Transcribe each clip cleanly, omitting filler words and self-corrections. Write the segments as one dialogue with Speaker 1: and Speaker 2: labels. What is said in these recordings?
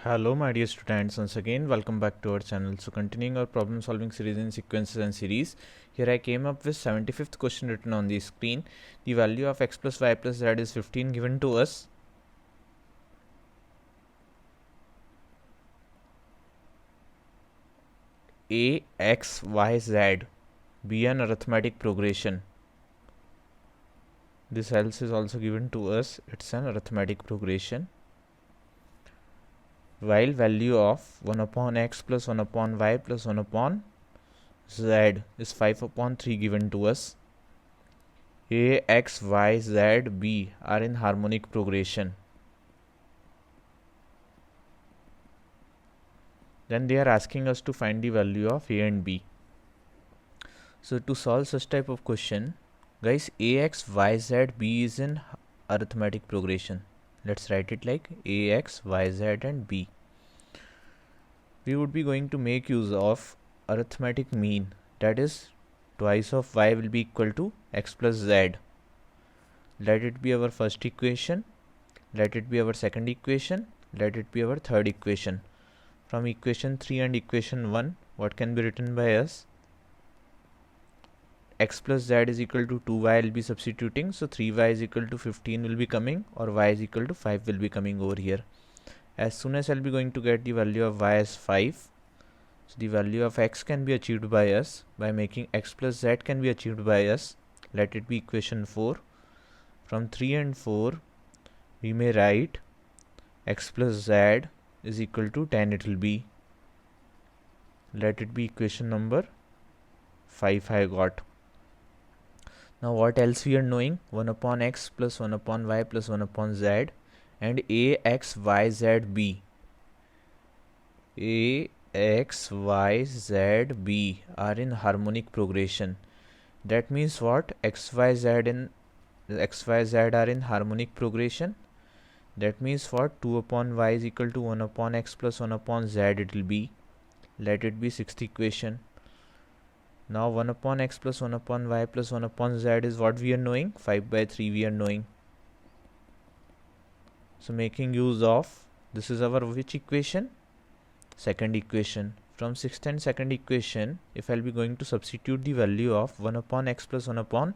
Speaker 1: Hello my dear students, once again welcome back to our channel. So continuing our problem solving series in sequences and series, here I came up with 75th question written on the screen. The value of x plus y plus z is 15 given to us. A, x, y, z be an arithmetic progression. This else is also given to us, it's an arithmetic progression. While value of 1 upon x plus 1 upon y plus 1 upon z is 5 upon 3 given to us. A, x, y, z, b are in harmonic progression. Then they are asking us to find the value of a and b. So to solve such type of question, guys, a, x, y, z, b is in arithmetic progression. Let's write it like a, x, y, z and b. We would be going to make use of arithmetic mean, that is twice of y will be equal to x plus z. Let it be our first equation, let it be our second equation, let it be our third equation. From equation 3 and equation 1, what can be written by us? X plus z is equal to 2y will be substituting, so 3y is equal to 15 will be coming, or y is equal to 5 will be coming over here. As soon as I'll be going to get the value of y as 5, so the value of x can be achieved by us by making x plus z can be achieved by us. Let it be equation 4. From 3 and 4, we may write x plus z is equal to 10 it will be. Let it be equation number 5 I got. Now what else we are knowing? 1 upon x plus 1 upon y plus 1 upon z and a, x, y, z, b. A, x, y, z, b are in harmonic progression. That means what? X, y, z are in harmonic progression. That means what? 2 upon y is equal to 1 upon x plus 1 upon z it will be. Let it be sixth equation. Now 1 upon x plus 1 upon y plus 1 upon z is what we are knowing? 5 by 3 we are knowing. So making use of, this is our which equation? Second equation. From sixth and second equation, if I'll be going to substitute the value of 1 upon x plus 1 upon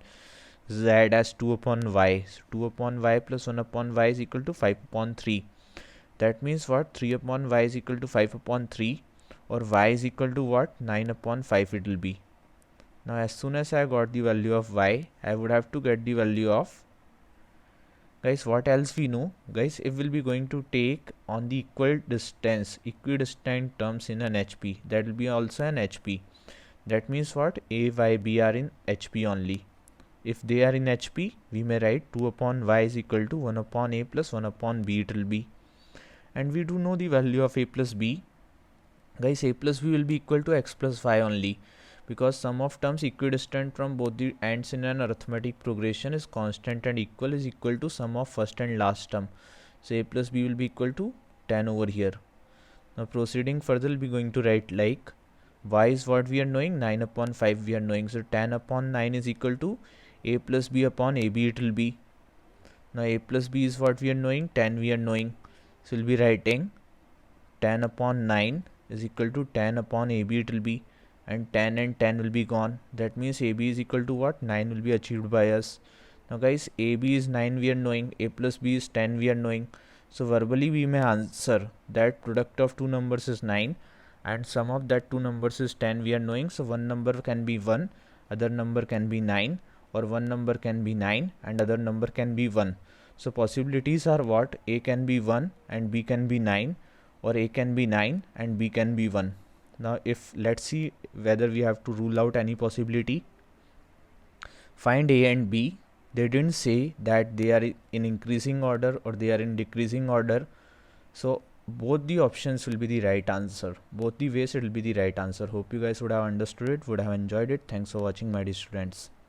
Speaker 1: z as 2 upon y. So 2 upon y plus 1 upon y is equal to 5 upon 3. That means what? 3 upon y is equal to 5 upon 3, or y is equal to what? 9 upon 5 it will be. Now as soon as I got the value of y, I would have to get the value of, guys, what else we know? Guys, if we'll be going to take on the equidistant terms in an HP, that will be also an HP. That means what? A, y, b are in HP only. If they are in HP, we may write 2 upon y is equal to 1 upon a plus 1 upon b it will be. And we do know the value of a plus b. Guys, a plus b will be equal to x plus y only, because sum of terms equidistant from both the ends in an arithmetic progression is constant and equal is equal to sum of first and last term. So a plus b will be equal to 10 over here. Now proceeding further, we'll be going to write like y is what we are knowing, 9 upon 5 we are knowing. So 10 upon 9 is equal to a plus b upon ab it will be. Now a plus b is what we are knowing, 10 we are knowing. So we'll be writing 10 upon 9 is equal to 10 upon ab it will be, and 10 and 10 will be gone. That means AB is equal to what? 9 will be achieved by us. Now guys, AB is 9 we are knowing, A plus B is 10 we are knowing. So verbally we may answer that product of two numbers is 9 and sum of that two numbers is 10 we are knowing. So one number can be 1, other number can be 9, or one number can be 9 and other number can be 1. So possibilities are what? A can be 1 and B can be 9, or A can be 9 and B can be 1. Now if let's see whether we have to rule out any possibility. Find A and B. They didn't say that they are in increasing order or they are in decreasing order. So both the options will be the right answer. Both the ways it will be the right answer. Hope you guys would have understood it, would have enjoyed it. Thanks for watching, my dear students.